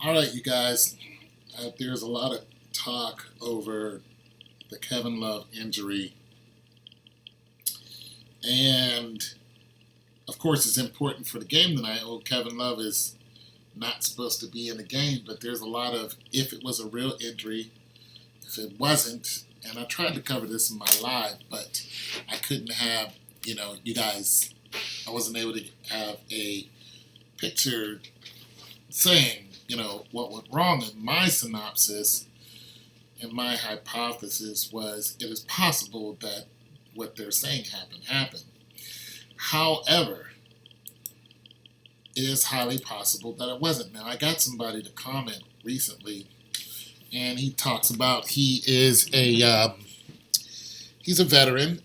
All right, you guys. There's a lot of talk over the Kevin Love injury, and of course, it's important for the game tonight. Oh, Kevin Love is not supposed to be in the game, but there's a lot of if it was a real injury, if it wasn't, and I tried to cover this in my live, but I couldn't have, you guys, I wasn't able to have a picture saying, what went wrong. In my synopsis and my hypothesis was it is possible that what they're saying happened. However, it is highly possible that it wasn't. Now, I got somebody to comment recently, and he talks about he's a veteran.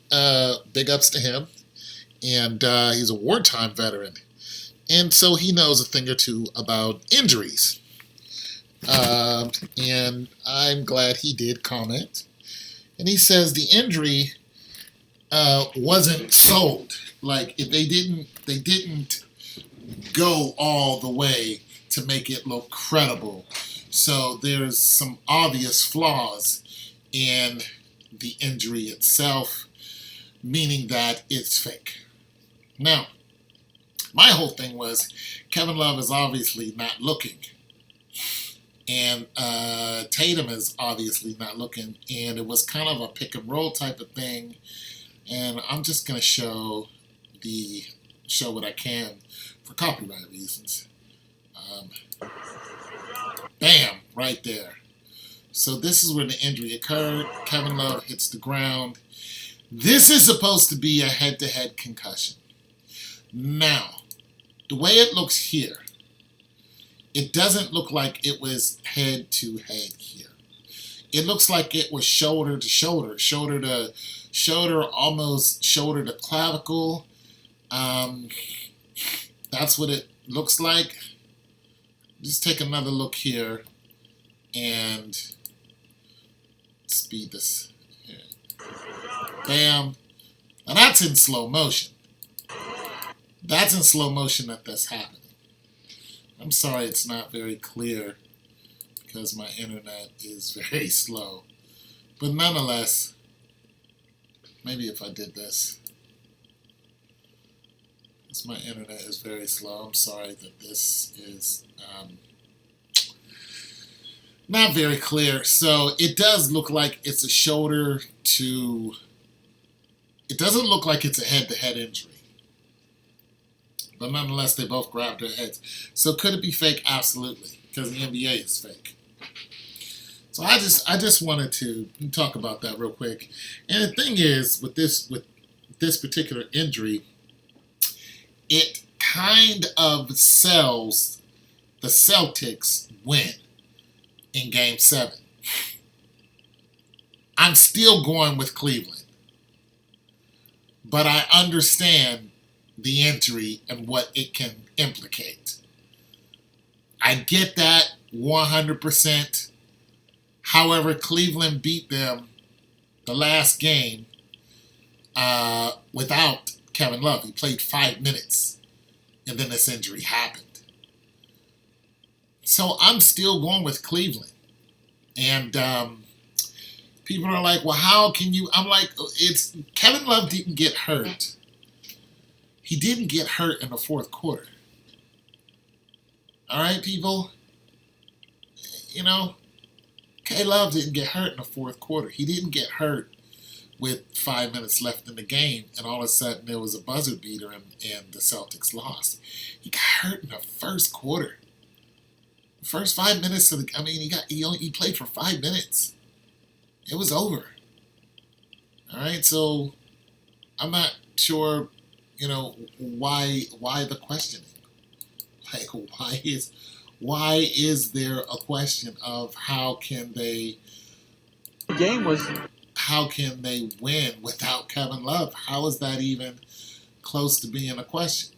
Big ups to him, and he's a wartime veteran, and so he knows a thing or two about injuries. And I'm glad he did comment. And he says the injury wasn't sold. Like if they didn't go all the way to make it look credible. So there's some obvious flaws in the injury itself, meaning that it's fake. Now, my whole thing was Kevin Love is obviously not looking. And Tatum is obviously not looking. And it was kind of a pick and roll type of thing. And I'm just going to show what I can for copyright reasons. Bam, right there. So this is where the injury occurred. Kevin Love hits the ground. This is supposed to be a head-to-head concussion. Now, the way it looks here, it doesn't look like it was head-to-head here. It looks like it was shoulder to shoulder, shoulder to shoulder, almost shoulder to clavicle. That's what it looks like. Just take another look here and speed this here. Bam. Now that's in slow motion. That's in slow motion that's happening. I'm sorry it's not very clear because my internet is very slow. But nonetheless, maybe if I did this. Because my internet is very slow. I'm sorry that this is not very clear. So it does look like it's a shoulder to... It doesn't look like it's a head-to-head injury. But nonetheless, they both grabbed their heads. So could it be fake? Absolutely. Because the NBA is fake. So I just wanted to talk about that real quick. And the thing is, with this particular injury, it kind of sells the Celtics win in Game 7. I'm still going with Cleveland. But I understand the injury and what it can implicate. I get that 100%. However, Cleveland beat them the last game without Kevin Love. He played 5 minutes, and then this injury happened. So I'm still going with Cleveland. And people are like, well, how can you? I'm like, it's Kevin Love didn't get hurt. He didn't get hurt in the fourth quarter. All right, people? K Love didn't get hurt in the fourth quarter. He didn't get hurt with 5 minutes left in the game, and all of a sudden there was a buzzer beater and the Celtics lost. He got hurt in the first quarter. The first 5 minutes of he played for 5 minutes. It was over. All right, so I'm not sure, why the questioning? Like, why is there a question of how can they win without Kevin Love? How is that even close to being a question?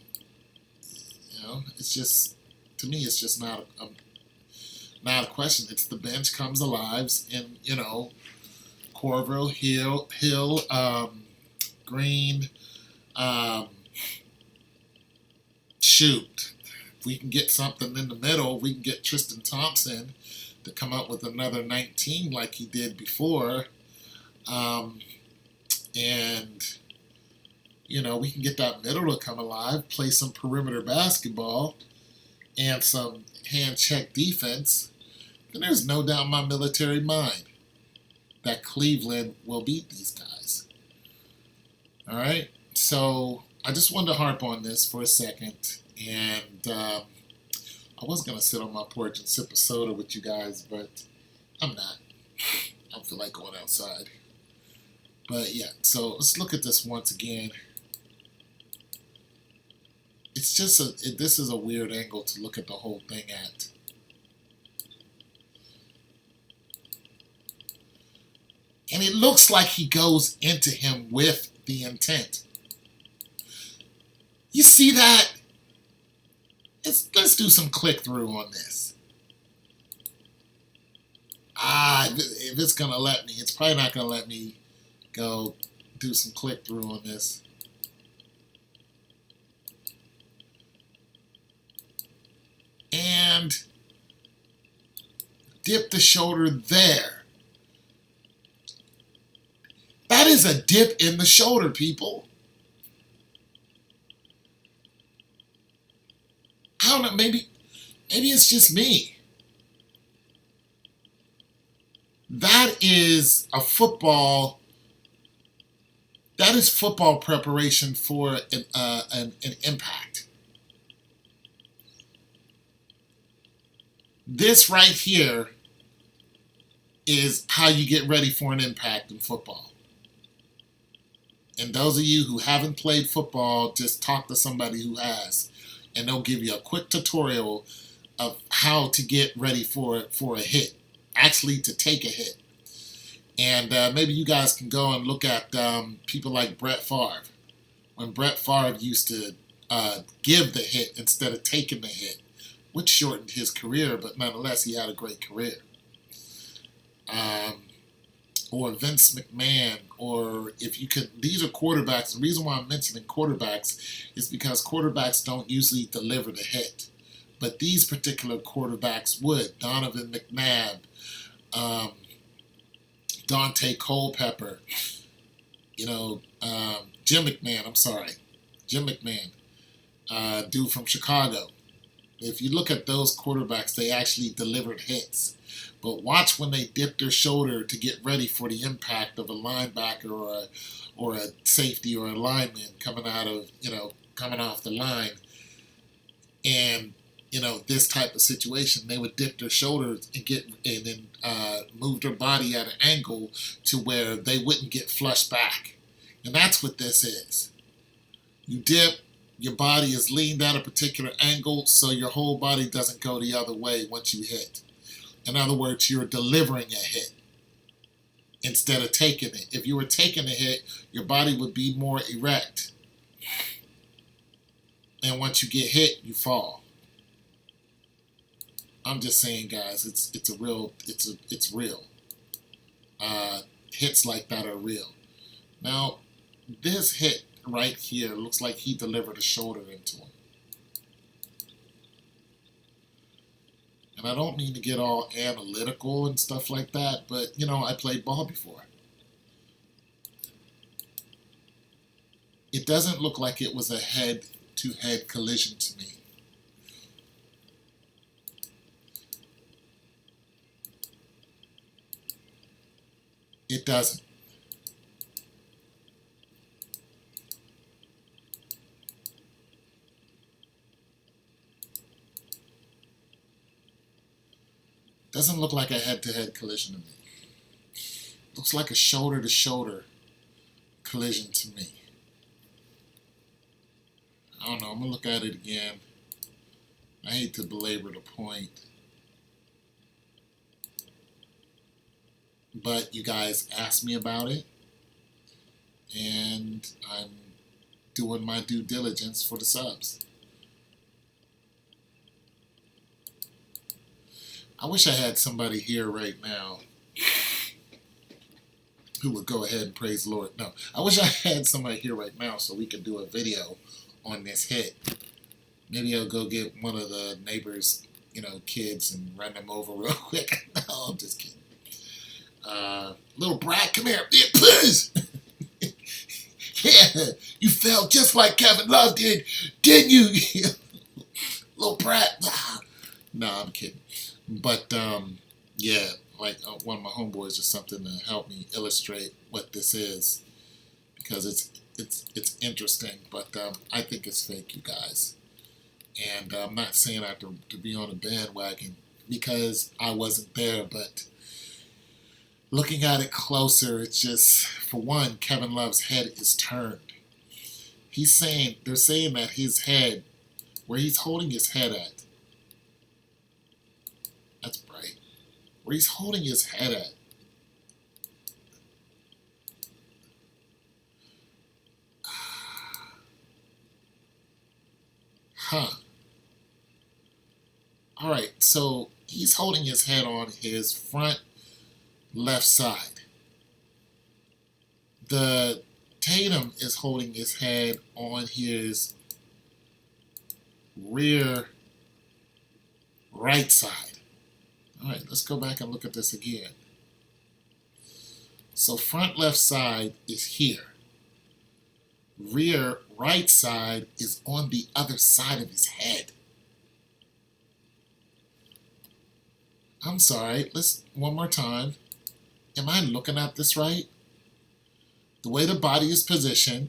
It's just, to me, it's just not a question. It's the bench comes alive, and Corville, Hill, Green, shoot. if we can get something in the middle, we can get Tristan Thompson to come up with another 19 like he did before. And, we can get that middle to come alive, play some perimeter basketball and some hand check defense. And there's no doubt in my military mind that Cleveland will beat these guys. All right? So I just wanted to harp on this for a second. And I was going to sit on my porch and sip a soda with you guys, but I'm not. I don't feel like going outside. But yeah, so let's look at this once again. It's just this is a weird angle to look at the whole thing at. And it looks like he goes into him with the intent. You see that? Let's do some click-through on this. If it's going to let me, it's probably not going to let me go do some click-through on this. And dip the shoulder there. That is a dip in the shoulder, people. I don't know, maybe it's just me. That is football preparation for an impact. This right here is how you get ready for an impact in football. And those of you who haven't played football, just talk to somebody who has. And they'll give you a quick tutorial of how to get ready for a hit. Actually, to take a hit. And maybe you guys can go and look at people like Brett Favre. When Brett Favre used to give the hit instead of taking the hit, which shortened his career, but nonetheless, he had a great career. Or Vince McMahon, or if you could, these are quarterbacks. The reason why I'm mentioning quarterbacks is because quarterbacks don't usually deliver the hit. But these particular quarterbacks would. Donovan McNabb, Dante Culpepper, Jim McMahon, dude from Chicago. If you look at those quarterbacks, they actually delivered hits. But watch when they dip their shoulder to get ready for the impact of a linebacker or a safety or a lineman coming off the line. And, this type of situation, they would dip their shoulders and then move their body at an angle to where they wouldn't get flushed back. And that's what this is. You dip. Your body is leaned at a particular angle so your whole body doesn't go the other way once you hit. In other words, you're delivering a hit instead of taking it. If you were taking a hit, your body would be more erect. And once you get hit, you fall. I'm just saying, guys, it's real. Hits like that are real. Now, this hit right here looks like he delivered a shoulder into him. And I don't mean to get all analytical and stuff like that, but, I played ball before. It doesn't look like it was a head-to-head collision to me. It doesn't. Doesn't look like a head-to-head collision to me. Looks like a shoulder-to-shoulder collision to me. I don't know. I'm going to look at it again. I hate to belabor the point. But you guys asked me about it. And I'm doing my due diligence for the subs. I wish I had somebody here right now who would go ahead and praise the Lord. No, I wish I had somebody here right now so we could do a video on this hit. Maybe I'll go get one of the neighbors, kids and run them over real quick. No, I'm just kidding. Little brat, come here. Yeah, please. Yeah, you felt just like Kevin Love did, didn't you? Little brat. No, I'm kidding. But yeah, like one of my homeboys or something to help me illustrate what this is, because it's interesting. But I think it's fake, you guys. And I'm not saying I have to be on a bandwagon because I wasn't there, but looking at it closer, it's just, for one, Kevin Love's head is turned. They're saying that his head, where he's holding his head at, that's bright, where he's holding his head at, huh. Alright, so he's holding his head on his front left side. The Tatum is holding his head on his rear right side. Alright, let's go back and look at this again. So front left side is here. Rear right side is on the other side of his head. I'm sorry, let's one more time. Am I looking at this right? The way the body is positioned,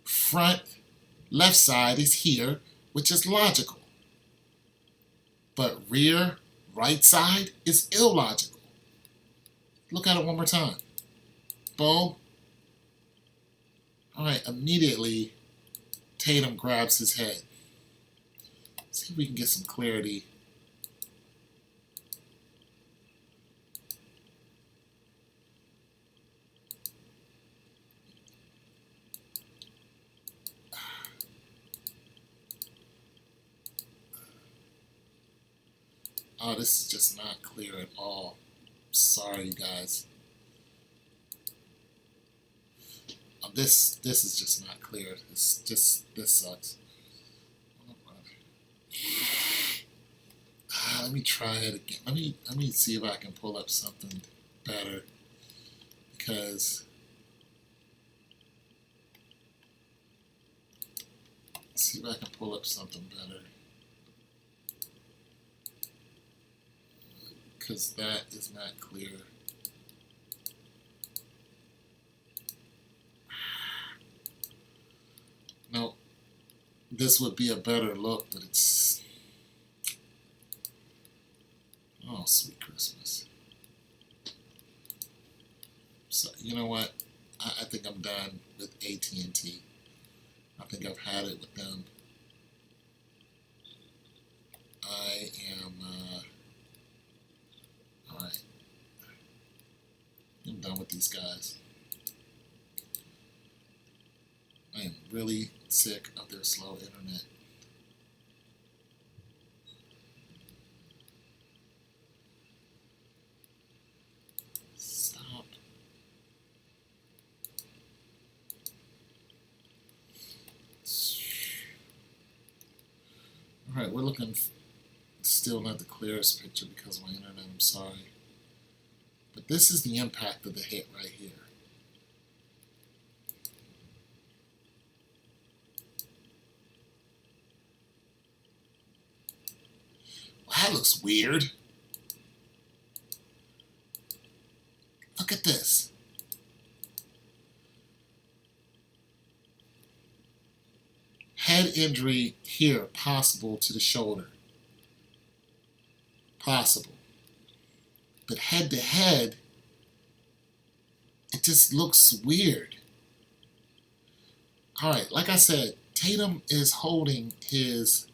front left side is here, which is logical. But rear right side is illogical. Look at it one more time. Boom. Alright, immediately Tatum grabs his head. See if we can get some clarity. Oh, this is just not clear at all. Sorry, you guys. This is just not clear. This sucks. Let me try it again. Let me see if I can pull up something better, because see if I can pull up something better, because that is not clear. No, this would be a better look, but it's, oh, sweet Christmas. So you know what? I think I'm done with AT&T. I think I've had it with them. I am, alright. I'm done with these guys. I am really sick of their slow internet. Stop. Alright, we're looking still not the clearest picture because of my internet, I'm sorry. But this is the impact of the hit right here. Well, that looks weird. Look at this. Head injury here, possible to the shoulder. Possible. But head to head, it just looks weird. Alright, like I said, Tatum is holding his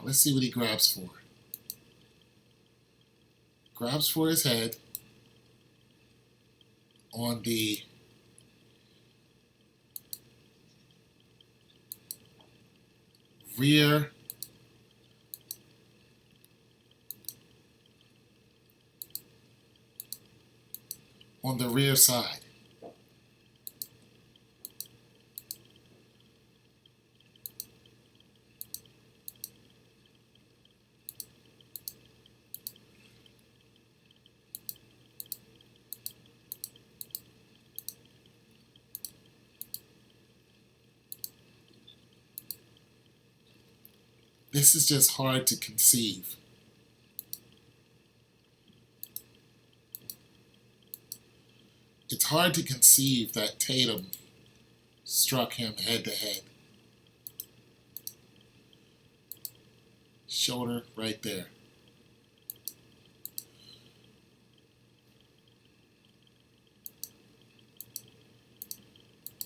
let's see what he grabs for. Grabs for his head on the rear side. This is just hard to conceive. It's hard to conceive that Tatum struck him head to head. Shoulder right there.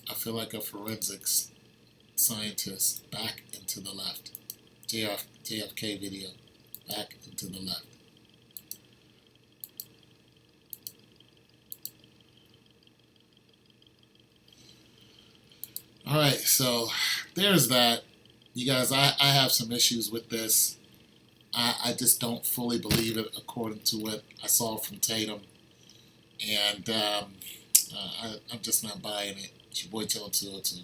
I feel like a forensics scientist. Back and to the left. JFK video. Back and to the left. Alright, so there's that. You guys, I have some issues with this. I just don't fully believe it according to what I saw from Tatum. And I'm just not buying it. It's your boy Chilla 202.